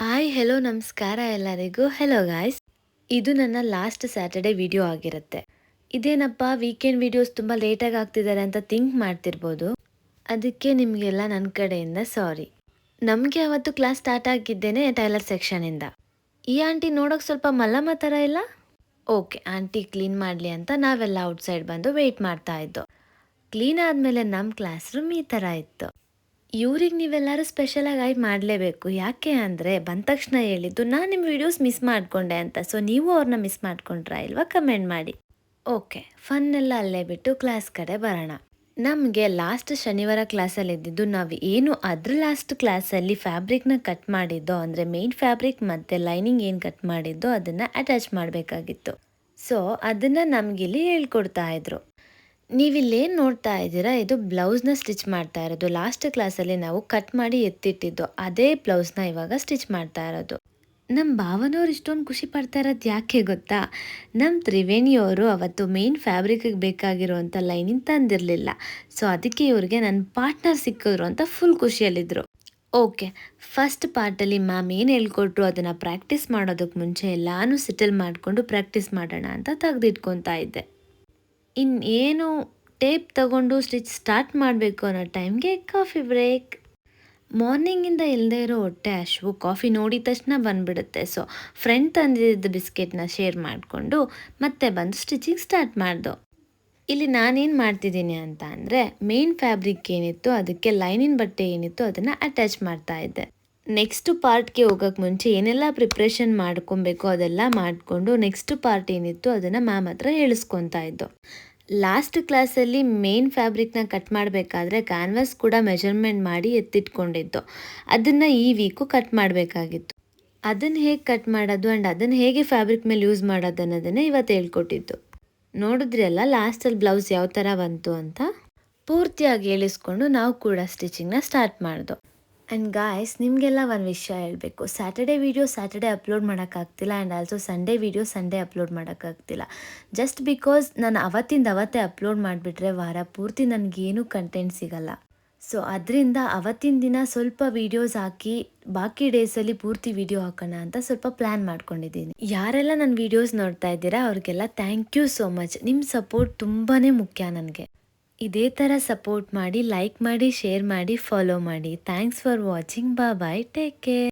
Hi hello ನಮಸ್ಕಾರ ಎಲ್ಲರಿಗೂ. Hello guys, ಇದು ನನ್ನ ಲಾಸ್ಟ್ ಸ್ಯಾಟರ್ಡೆ ವಿಡಿಯೋ ಆಗಿರುತ್ತೆ. ಇದೇನಪ್ಪ ವೀಕೆಂಡ್ ವಿಡಿಯೋಸ್ ತುಂಬ ಲೇಟಾಗಿ ಆಗ್ತಿದ್ದಾರೆ ಅಂತ ಥಿಂಕ್ ಮಾಡ್ತಿರ್ಬೋದು. ಅದಕ್ಕೆ ನಿಮಗೆಲ್ಲ ನನ್ನ ಕಡೆಯಿಂದ ಸಾರಿ. ನಮಗೆ ಅವತ್ತು ಕ್ಲಾಸ್ ಸ್ಟಾರ್ಟ್ ಆಗಿದ್ದೇನೆ ಟೈಲರ್ ಸೆಕ್ಷನಿಂದ. ಈ ಆಂಟಿ ನೋಡೋಕೆ ಸ್ವಲ್ಪ ಮಲ್ಲಮ್ಮ ಥರ ಇಲ್ಲ? ಓಕೆ, ಆಂಟಿ ಕ್ಲೀನ್ ಮಾಡಲಿ ಅಂತ ನಾವೆಲ್ಲ ಔಟ್ಸೈಡ್ ಬಂದು ವೆಯ್ಟ್ ಮಾಡ್ತಾ ಇದ್ದೋ. ಕ್ಲೀನ್ ಆದಮೇಲೆ ನಮ್ಮ ಕ್ಲಾಸ್ ರೂಮ್ ಈ ಥರ ಇತ್ತು. ಇವ್ರಿಗೆ ನೀವೆಲ್ಲರೂ ಸ್ಪೆಷಲಾಗಿ ಮಾಡಲೇಬೇಕು. ಯಾಕೆ ಅಂದರೆ ಬಂದ ತಕ್ಷಣ ಹೇಳಿದ್ದು ನಾನು ನಿಮ್ಮ ವೀಡಿಯೋಸ್ ಮಿಸ್ ಮಾಡಿಕೊಂಡೆ ಅಂತ. ಸೊ ನೀವು ಅವ್ರನ್ನ ಮಿಸ್ ಮಾಡ್ಕೊಂಡ್ರಾ ಇಲ್ವಾ ಕಮೆಂಟ್ ಮಾಡಿ. ಓಕೆ, ಫನ್ನೆಲ್ಲ ಅಲ್ಲೇ ಬಿಟ್ಟು ಕ್ಲಾಸ್ ಕಡೆ ಬರೋಣ. ನಮಗೆ ಲಾಸ್ಟ್ ಶನಿವಾರ ಕ್ಲಾಸಲ್ಲಿ ಇದ್ದಿದ್ದು ನಾವು ಏನು ಅದ್ರ ಲಾಸ್ಟ್ ಕ್ಲಾಸಲ್ಲಿ ಫ್ಯಾಬ್ರಿಕ್ನ ಕಟ್ ಮಾಡಿದ್ದೋ, ಅಂದರೆ ಮೇನ್ ಫ್ಯಾಬ್ರಿಕ್ ಮತ್ತು ಲೈನಿಂಗ್ ಏನು ಕಟ್ ಮಾಡಿದ್ದೋ ಅದನ್ನು ಅಟ್ಯಾಚ್ ಮಾಡಬೇಕಾಗಿತ್ತು. ಸೊ ಅದನ್ನು ನಮಗಿಲ್ಲಿ ಹೇಳ್ಕೊಡ್ತಾ ಇದ್ರು. ನೀವಿಲ್ಲೇನು ನೋಡ್ತಾ ಇದ್ದೀರಾ, ಇದು ಬ್ಲೌಸ್ನ ಸ್ಟಿಚ್ ಮಾಡ್ತಾ ಇರೋದು. ಲಾಸ್ಟ್ ಕ್ಲಾಸಲ್ಲಿ ನಾವು ಕಟ್ ಮಾಡಿ ಎತ್ತಿಟ್ಟಿದ್ದು ಅದೇ ಬ್ಲೌಸ್ನ ಇವಾಗ ಸ್ಟಿಚ್ ಮಾಡ್ತಾ ಇರೋದು. ನಮ್ಮ ಭಾವನವ್ರು ಇಷ್ಟೊಂದು ಖುಷಿ ಪಡ್ತಾ ಇರೋದು ಯಾಕೆ ಗೊತ್ತಾ? ನಮ್ಮ ತ್ರಿವೇಣಿಯವರು ಅವತ್ತು ಮೇನ್ ಫ್ಯಾಬ್ರಿಕ್ಗೆ ಬೇಕಾಗಿರುವಂಥ ಲೈನಿಂಗ್ ತಂದಿರಲಿಲ್ಲ. ಸೊ ಅದಕ್ಕೆ ಇವ್ರಿಗೆ ನನ್ನ ಪಾರ್ಟ್ನರ್ ಸಿಕ್ಕಿದ್ರು ಅಂತ ಫುಲ್ ಖುಷಿಯಲ್ಲಿದ್ದರು. ಓಕೆ, ಫಸ್ಟ್ ಪಾರ್ಟಲ್ಲಿ ಮ್ಯಾಮ್ ಏನು ಹೇಳ್ಕೊಟ್ರು ಅದನ್ನು ಪ್ರಾಕ್ಟೀಸ್ ಮಾಡೋದಕ್ಕೆ ಮುಂಚೆ ಎಲ್ಲಾನು ಸೆಟಲ್ ಮಾಡಿಕೊಂಡು ಪ್ರಾಕ್ಟೀಸ್ ಮಾಡೋಣ ಅಂತ ತೆಗೆದಿಟ್ಕೊತಾ ಇದ್ದೆ. ಇನ್ನೇನು ಟೇಪ್ ತಗೊಂಡು ಸ್ಟಿಚ್ ಸ್ಟಾರ್ಟ್ ಮಾಡಬೇಕು ಅನ್ನೋ ಟೈಮ್ಗೆ ಕಾಫಿ ಬ್ರೇಕ್. ಮಾರ್ನಿಂಗಿಂದ ಇಲ್ಲದೆ ಇರೋ ಹೊಟ್ಟೆ ಹಶ್ವು ಕಾಫಿ ನೋಡಿದ ತಕ್ಷಣ ಬಂದುಬಿಡುತ್ತೆ. ಸೊ ಫ್ರೆಂಡ್ ತಂದಿದ್ದ ಬಿಸ್ಕೆಟ್ನ ಶೇರ್ ಮಾಡಿಕೊಂಡು ಮತ್ತೆ ಬಂದು ಸ್ಟಿಚಿಂಗ್ ಸ್ಟಾರ್ಟ್ ಮಾಡ್ದೋ. ಇಲ್ಲಿ ನಾನೇನು ಮಾಡ್ತಿದ್ದೀನಿ ಅಂತ ಅಂದರೆ ಮೇನ್ ಫ್ಯಾಬ್ರಿಕ್ ಏನಿತ್ತು ಅದಕ್ಕೆ ಲೈನಿನ ಬಟ್ಟೆ ಏನಿತ್ತು ಅದನ್ನು ಅಟ್ಯಾಚ್ ಮಾಡ್ತಾ ಇದ್ದೆ. ನೆಕ್ಸ್ಟ್ ಪಾರ್ಟ್ಗೆ ಹೋಗೋಕ್ಕೆ ಮುಂಚೆ ಏನೆಲ್ಲ ಪ್ರಿಪ್ರೇಷನ್ ಮಾಡ್ಕೊಬೇಕು ಅದೆಲ್ಲ ಮಾಡಿಕೊಂಡು ನೆಕ್ಸ್ಟ್ ಪಾರ್ಟ್ ಏನಿತ್ತು ಅದನ್ನು ಮ್ಯಾಮ್ ಹತ್ರ ಹೇಳಿಸ್ಕೊತಾ ಇದ್ದೋ. ಲಾಸ್ಟ್ ಕ್ಲಾಸಲ್ಲಿ ಮೇನ್ ಫ್ಯಾಬ್ರಿಕ್ನ ಕಟ್ ಮಾಡಬೇಕಾದ್ರೆ ಕ್ಯಾನ್ವಾಸ್ ಕೂಡ ಮೆಜರ್ಮೆಂಟ್ ಮಾಡಿ ಎತ್ತಿಟ್ಕೊಂಡಿದ್ದು. ಅದನ್ನು ಈ ವೀಕು ಕಟ್ ಮಾಡಬೇಕಾಗಿತ್ತು. ಅದನ್ನು ಹೇಗೆ ಕಟ್ ಮಾಡೋದು ಆ್ಯಂಡ್ ಅದನ್ನು ಹೇಗೆ ಫ್ಯಾಬ್ರಿಕ್ ಮೇಲೆ ಯೂಸ್ ಮಾಡೋದು ಅನ್ನೋದನ್ನೇ ಇವತ್ತು ಹೇಳ್ಕೊಟ್ಟಿದ್ದು. ನೋಡಿದ್ರಿ ಅಲ್ಲ ಲಾಸ್ಟಲ್ಲಿ ಬ್ಲೌಸ್ ಯಾವ ಥರ ಬಂತು ಅಂತ. ಪೂರ್ತಿಯಾಗಿ ಹೇಳಿಸ್ಕೊಂಡು ನಾವು ಕೂಡ ಸ್ಟಿಚಿಂಗ್ನ ಸ್ಟಾರ್ಟ್ ಮಾಡ್ದೋ. ಆ್ಯಂಡ್ ಗಾಯ್ಸ್, ನಿಮಗೆಲ್ಲ ಒಂದು ವಿಷಯ ಹೇಳಬೇಕು. ಸ್ಯಾಟರ್ಡೇ ವೀಡಿಯೋ ಸ್ಯಾಟರ್ಡೇ ಅಪ್ಲೋಡ್ ಮಾಡೋಕ್ಕಾಗ್ತಿಲ್ಲ and also Sunday video Sunday upload ಮಾಡೋಕ್ಕಾಗ್ತಿಲ್ಲ. ಜಸ್ಟ್ ಬಿಕಾಸ್ ನಾನು ಅವತ್ತೇ ಅಪ್ಲೋಡ್ ಮಾಡಿಬಿಟ್ರೆ ವಾರ ಪೂರ್ತಿ ನನಗೇನು ಕಂಟೆಂಟ್ ಸಿಗಲ್ಲ. ಸೊ ಅದರಿಂದ ಅವತ್ತಿನ ದಿನ ಸ್ವಲ್ಪ ವೀಡಿಯೋಸ್ ಹಾಕಿ ಬಾಕಿ ಡೇಸಲ್ಲಿ ಪೂರ್ತಿ ವೀಡಿಯೋ ಹಾಕೋಣ ಅಂತ ಸ್ವಲ್ಪ ಪ್ಲ್ಯಾನ್ ಮಾಡ್ಕೊಂಡಿದ್ದೀನಿ. ಯಾರೆಲ್ಲ ನನ್ನ ವೀಡಿಯೋಸ್ ನೋಡ್ತಾ ಇದ್ದೀರಾ ಅವ್ರಿಗೆಲ್ಲ ಥ್ಯಾಂಕ್ ಯು ಸೋ ಮಚ್. ನಿಮ್ಮ ಸಪೋರ್ಟ್ ತುಂಬಾ ಮುಖ್ಯ ನನಗೆ. ಇದೇ ಥರ ಸಪೋರ್ಟ್ ಮಾಡಿ, ಲೈಕ್ ಮಾಡಿ, ಶೇರ್ ಮಾಡಿ, ಫಾಲೋ ಮಾಡಿ. Thanks for watching. Bye, take care.